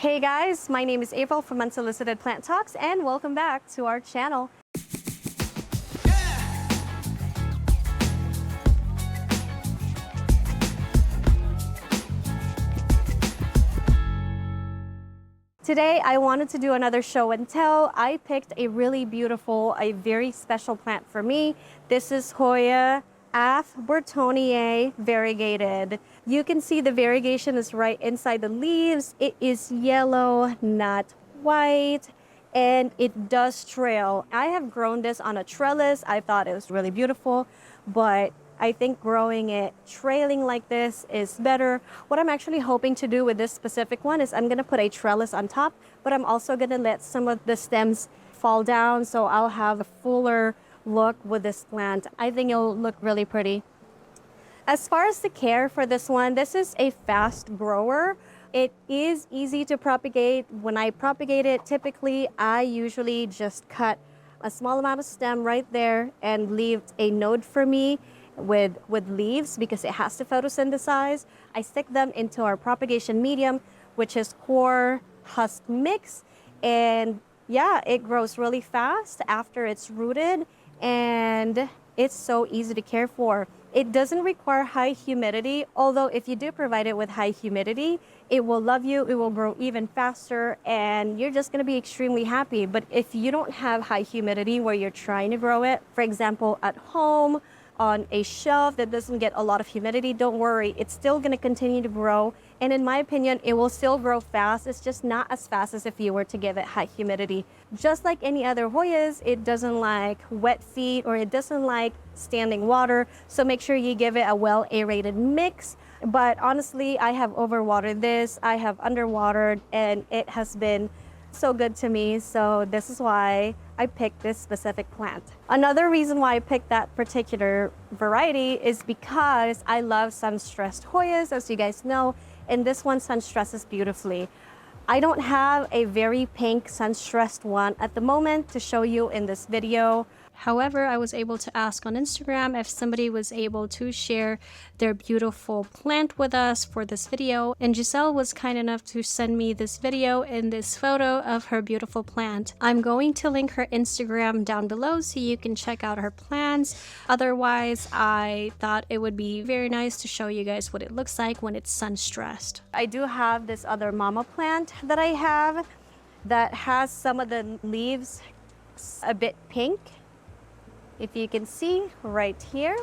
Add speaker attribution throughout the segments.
Speaker 1: Hey guys, my name is April from Unsolicited Plant Talks and welcome back to our channel. Today I wanted to do another show and tell. I picked a really beautiful, a very special plant for me. This is Hoya burtoniae variegated. You can see the variegation is right inside the leaves. It is yellow, not white, and it does trail. I have grown this on a trellis. I thought it was really beautiful, but I think growing it trailing like this is better. What I'm actually hoping to do with this specific one is I'm gonna put a trellis on top, but I'm also gonna let some of the stems fall down so I'll have a fuller look with this plant. I think it'll look really pretty. As far as the care for this one, this is a fast grower. It is easy to propagate. When I propagate it, typically I usually just cut a small amount of stem right there and leave a node for me with leaves because it has to photosynthesize. I stick them into our propagation medium, which is coir husk mix, and yeah, it grows really fast after it's rooted, and it's so easy to care for. It doesn't require high humidity, although if you do provide it with high humidity, it will love you, it will grow even faster, and you're just gonna be extremely happy. But if you don't have high humidity where you're trying to grow it, for example, at home, on a shelf that doesn't get a lot of humidity, don't worry, it's still going to continue to grow, and in my opinion it will still grow fast. It's just not as fast as if you were to give it high humidity. Just like any other Hoyas, it doesn't like wet feet or it doesn't like standing water, so make sure you give it a well aerated mix. But honestly, I have overwatered this, I have underwatered, and it has been so good to me, so this is why I picked this specific plant. Another reason why I picked that particular variety is because I love sunstressed Hoyas, as you guys know, and this one sunstresses beautifully. I don't have a very pink sunstressed one at the moment to show you in this video. However, I was able to ask on Instagram if somebody was able to share their beautiful plant with us for this video, and Giselle was kind enough to send me this video and this photo of her beautiful plant. I'm going to link her Instagram down below so you can check out her plants. Otherwise, I thought it would be very nice to show you guys what it looks like when it's sunstressed. I do have this other mama plant that I have that has some of the leaves a bit pink. If you can see right here,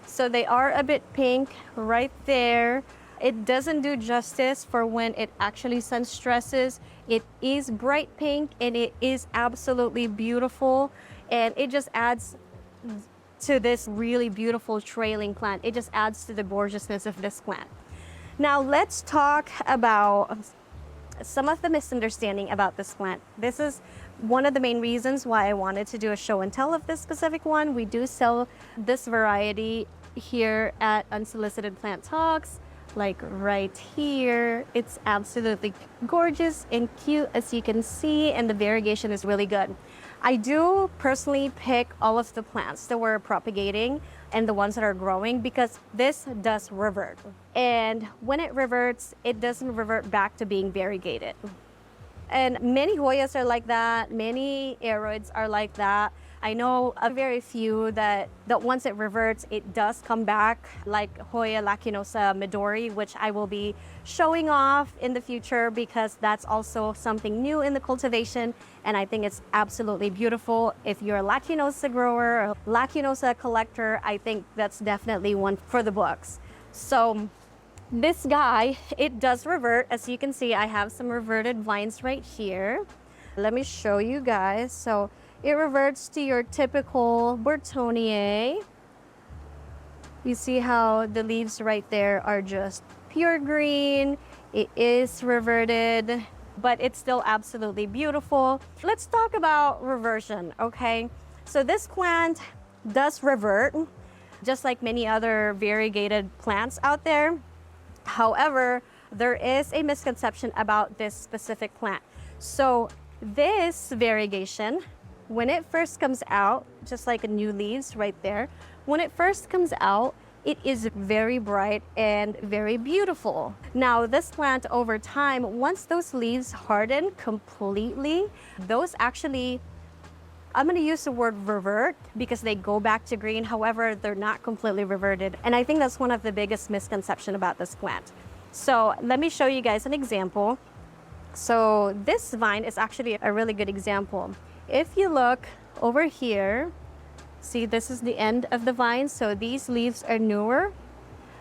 Speaker 1: so they are a bit pink right there. It doesn't do justice for when it actually sunstresses. It is bright pink and it is absolutely beautiful, and it just adds to this really beautiful trailing plant. It just adds to the gorgeousness of this plant. Now let's talk about some of the misunderstanding about this plant. This is one of the main reasons why I wanted to do a show and tell of this specific one. We do sell this variety here at Unsolicited Plant Talks, like right here. It's absolutely gorgeous and cute, as you can see, and the variegation is really good. I do personally pick all of the plants that we're propagating and the ones that are growing because this does revert. And when it reverts, it doesn't revert back to being variegated. And many Hoyas are like that, many aeroids are like that. I know a very few that once it reverts, it does come back, like Hoya lacinosa midori, which I will be showing off in the future because that's also something new in the cultivation, and I think it's absolutely beautiful. If you're a lacinosa grower or lacinosa collector, I think that's definitely one for the books. So this guy, it does revert. As you can see, I have some reverted vines right here. Let me show you guys. So it reverts to your typical burtoniae. You see how the leaves right there are just pure green. It is reverted, but it's still absolutely beautiful. Let's talk about reversion, okay? So this plant does revert, just like many other variegated plants out there. However, there is a misconception about this specific plant. So this variegation, when it first comes out, just like new leaves right there, when it first comes out, it is very bright and very beautiful. Now, this plant over time, once those leaves harden completely, those actually, I'm going to use the word revert because they go back to green. However, they're not completely reverted. And I think that's one of the biggest misconceptions about this plant. So let me show you guys an example. So this vine is actually a really good example. If you look over here, see, this is the end of the vine. So these leaves are newer.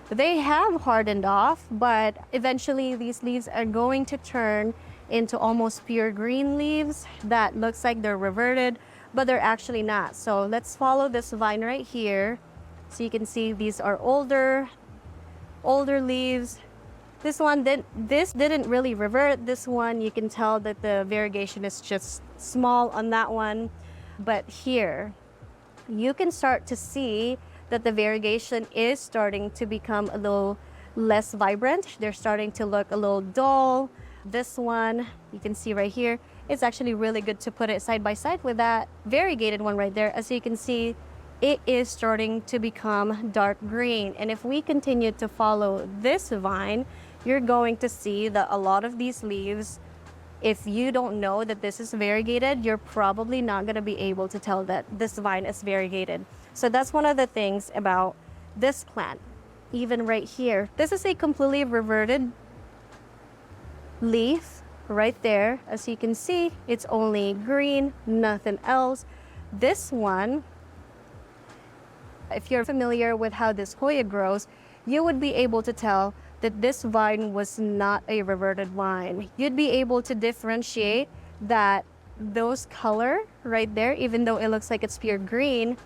Speaker 1: They have hardened off, but eventually these leaves are going to turn into almost pure green leaves that looks like they're reverted, but they're actually not. So let's follow this vine right here. So you can see these are older leaves. This one, this didn't really revert. This one, you can tell that the variegation is just small on that one. But here, you can start to see that the variegation is starting to become a little less vibrant. They're starting to look a little dull. This one, you can see right here, it's actually really good to put it side by side with that variegated one right there. As you can see, it is starting to become dark green. And if we continue to follow this vine, you're going to see that a lot of these leaves, if you don't know that this is variegated, you're probably not going to be able to tell that this vine is variegated. So that's one of the things about this plant. Even right here, this is a completely reverted leaf right there. As you can see, it's only green, nothing else. This one, if you're familiar with how this Hoya grows, you would be able to tell that this vine was not a reverted vine. You'd be able to differentiate that those color right there, even though it looks like it's pure green,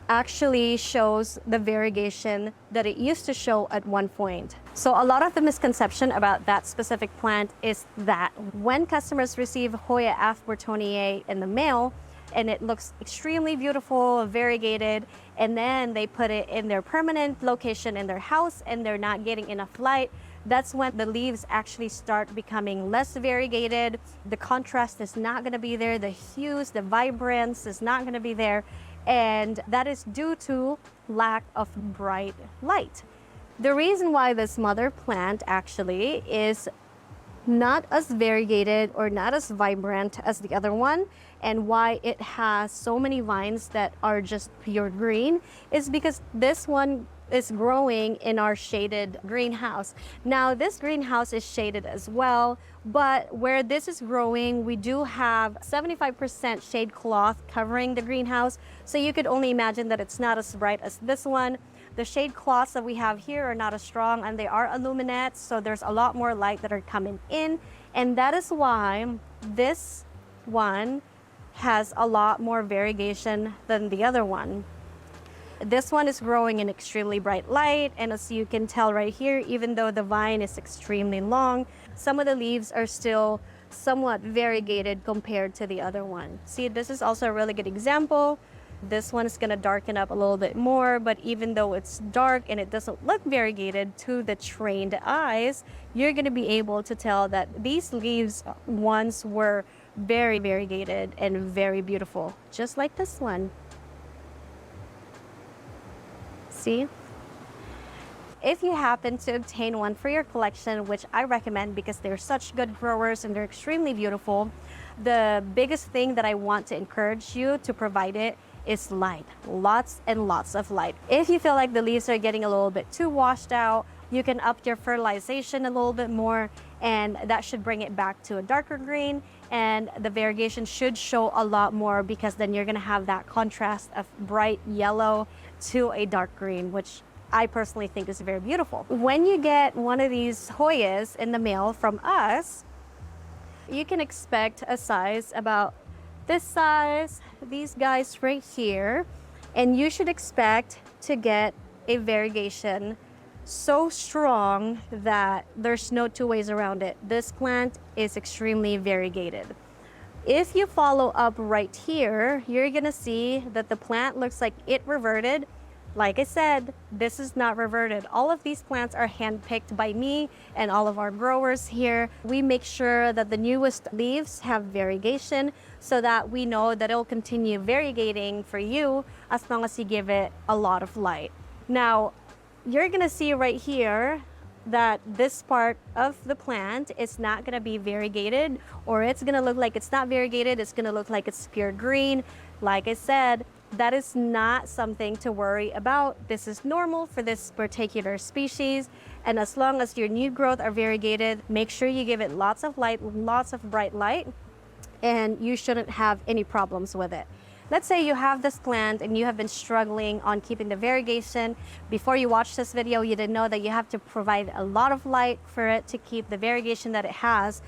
Speaker 1: actually shows the variegation that it used to show at one point. So a lot of the misconception about that specific plant is that when customers receive Hoya af burtoniae in the mail, and it looks extremely beautiful, variegated, and then they put it in their permanent location in their house and they're not getting enough light, that's when the leaves actually start becoming less variegated. The contrast is not going to be there, the hues, the vibrance is not going to be there, and that is due to lack of bright light. The reason why this mother plant actually is not as variegated or not as vibrant as the other one, and why it has so many vines that are just pure green, is because this one is growing in our shaded greenhouse. Now this greenhouse is shaded as well, but where this is growing, we do have 75% shade cloth covering the greenhouse, so you could only imagine that it's not as bright as this one. The shade cloths that we have here are not as strong, and they are aluminate, so there's a lot more light that are coming in, and that is why this one has a lot more variegation than the other one. This one is growing in extremely bright light, and as you can tell right here, even though the vine is extremely long, some of the leaves are still somewhat variegated compared to the other one. See, this is also a really good example. This one is going to darken up a little bit more, but even though it's dark and it doesn't look variegated to the trained eyes, you're going to be able to tell that these leaves once were very variegated and very beautiful, just like this one. See? If you happen to obtain one for your collection, which I recommend because they're such good growers and they're extremely beautiful, the biggest thing that I want to encourage you to provide it is light. Lots and lots of light. If you feel like the leaves are getting a little bit too washed out, you can up your fertilization a little bit more, and that should bring it back to a darker green, and the variegation should show a lot more, because then you're gonna have that contrast of bright yellow to a dark green, which I personally think is very beautiful. When you get one of these Hoyas in the mail from us, you can expect a size about this size, these guys right here, and you should expect to get a variegation so strong that there's no two ways around it. This plant is extremely variegated. If you follow up right here, you're gonna see that the plant looks like it reverted. Like I said, this is not reverted. All of these plants are handpicked by me and all of our growers here. We make sure that the newest leaves have variegation so that we know that it'll continue variegating for you as long as you give it a lot of light. Now, you're gonna see right here that this part of the plant is not gonna be variegated, or it's gonna look like it's not variegated, it's gonna look like it's pure green. Like I said, that is not something to worry about. This is normal for this particular species. And as long as your new growth are variegated, make sure you give it lots of light, lots of bright light, and you shouldn't have any problems with it. Let's say you have this plant and you have been struggling on keeping the variegation. Before you watch this video, you didn't know that you have to provide a lot of light for it to keep the variegation that it has.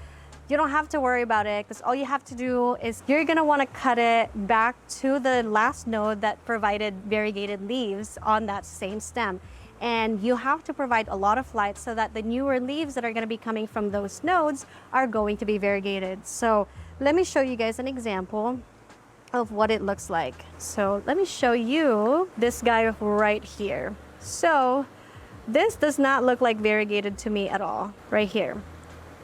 Speaker 1: You don't have to worry about it, because all you have to do is you're gonna wanna cut it back to the last node that provided variegated leaves on that same stem. And you have to provide a lot of light so that the newer leaves that are gonna be coming from those nodes are going to be variegated. So let me show you guys an example of what it looks like. So let me show you this guy right here. So this does not look like variegated to me at all, right here.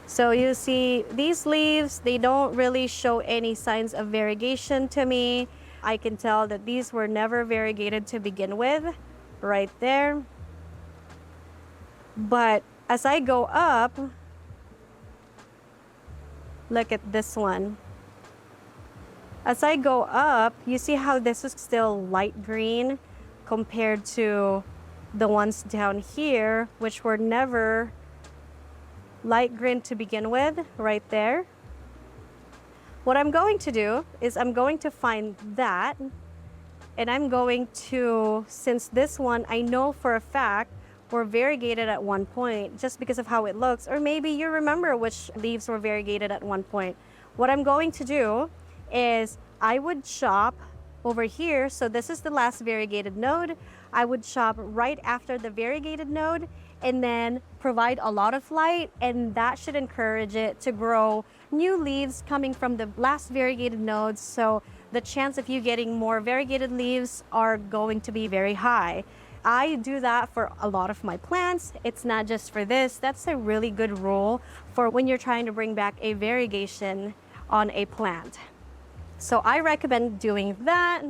Speaker 1: So you see these leaves, they don't really show any signs of variegation to me. I can tell that these were never variegated to begin with, right there. But as I go up, look at this one. As I go up, you see how this is still light green compared to the ones down here, which were never light green to begin with, right there. What I'm going to do is I'm going to find that, and I'm going to, since this one I know for a fact were variegated at one point just because of how it looks, or maybe you remember which leaves were variegated at one point. What I'm going to do is I would chop over here. So this is the last variegated node. I would chop right after the variegated node and then provide a lot of light, and that should encourage it to grow new leaves coming from the last variegated nodes. So the chance of you getting more variegated leaves are going to be very high. I do that for a lot of my plants. It's not just for this. That's a really good rule for when you're trying to bring back a variegation on a plant. So I recommend doing that.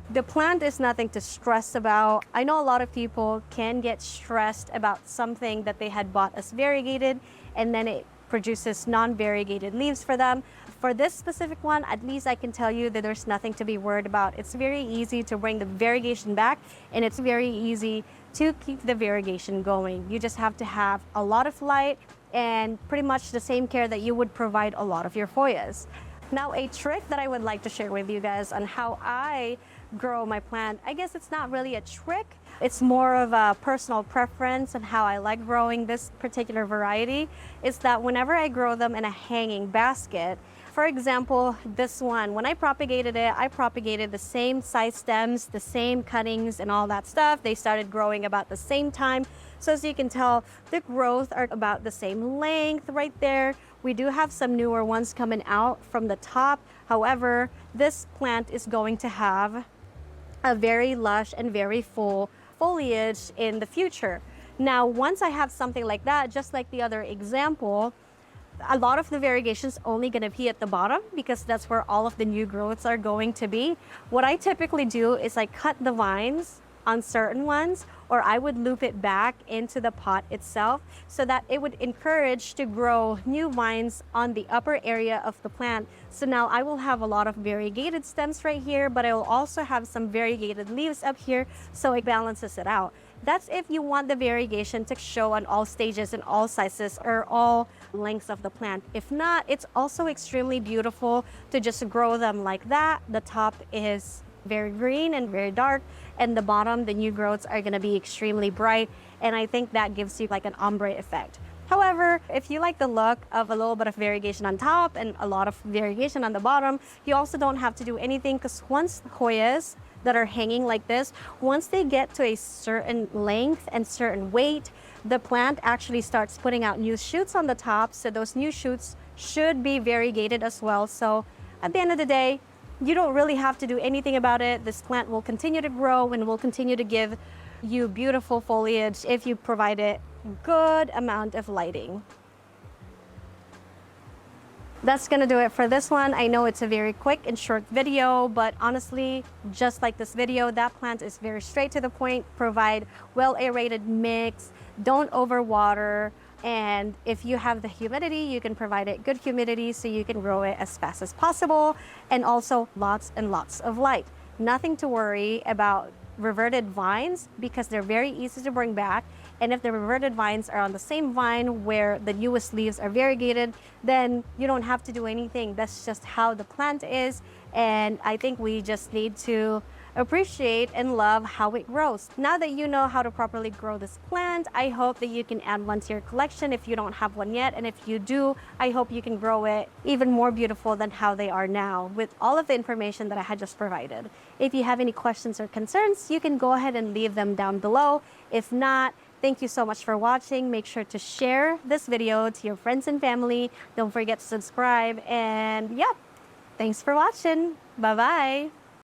Speaker 1: The plant is nothing to stress about. I know a lot of people can get stressed about something that they had bought as variegated, and then it produces non-variegated leaves for them. For this specific one, at least I can tell you that there's nothing to be worried about. It's very easy to bring the variegation back, and it's very easy to keep the variegation going. You just have to have a lot of light and pretty much the same care that you would provide a lot of your Hoyas. Now, a trick that I would like to share with you guys on how I grow my plant, I guess it's not really a trick. It's more of a personal preference and how I like growing this particular variety, is that whenever I grow them in a hanging basket, for example, this one, when I propagated it, I propagated the same size stems, the same cuttings and all that stuff. They started growing about the same time. So as you can tell, the growth are about the same length right there. We do have some newer ones coming out from the top. However, this plant is going to have a very lush and very full foliage in the future. Now, once I have something like that, just like the other example, a lot of the variegation is only going to be at the bottom because that's where all of the new growths are going to be. What I typically do is I cut the vines on certain ones, or I would loop it back into the pot itself so that it would encourage to grow new vines on the upper area of the plant. So now I will have a lot of variegated stems right here, but I will also have some variegated leaves up here, so it balances it out. That's if you want the variegation to show on all stages and all sizes or all lengths of the plant. If not, it's also extremely beautiful to just grow them like that. The top is very green and very dark, and the bottom, the new growths are going to be extremely bright, and I think that gives you like an ombre effect. However, if you like the look of a little bit of variegation on top and a lot of variegation on the bottom, you also don't have to do anything, because once Hoyas that are hanging like this, once they get to a certain length and certain weight, the plant actually starts putting out new shoots on the top. So those new shoots should be variegated as well. So at the end of the day, you don't really have to do anything about it. This plant will continue to grow and will continue to give you beautiful foliage if you provide it good amount of lighting. That's gonna do it for this one. I know it's a very quick and short video, but honestly, just like this video, that plant is very straight to the point. Provide well aerated mix, don't overwater, and if you have the humidity, you can provide it good humidity so you can grow it as fast as possible, and also lots and lots of light. Nothing to worry about reverted vines because they're very easy to bring back. And if the reverted vines are on the same vine where the newest leaves are variegated, then you don't have to do anything. That's just how the plant is. And I think we just need to appreciate and love how it grows. Now that you know how to properly grow this plant, I hope that you can add one to your collection if you don't have one yet. And if you do, I hope you can grow it even more beautiful than how they are now with all of the information that I had just provided. If you have any questions or concerns, you can go ahead and leave them down below. If not, thank you so much for watching. Make sure to share this video to your friends and family. Don't forget to subscribe. And yeah, thanks for watching. Bye-bye.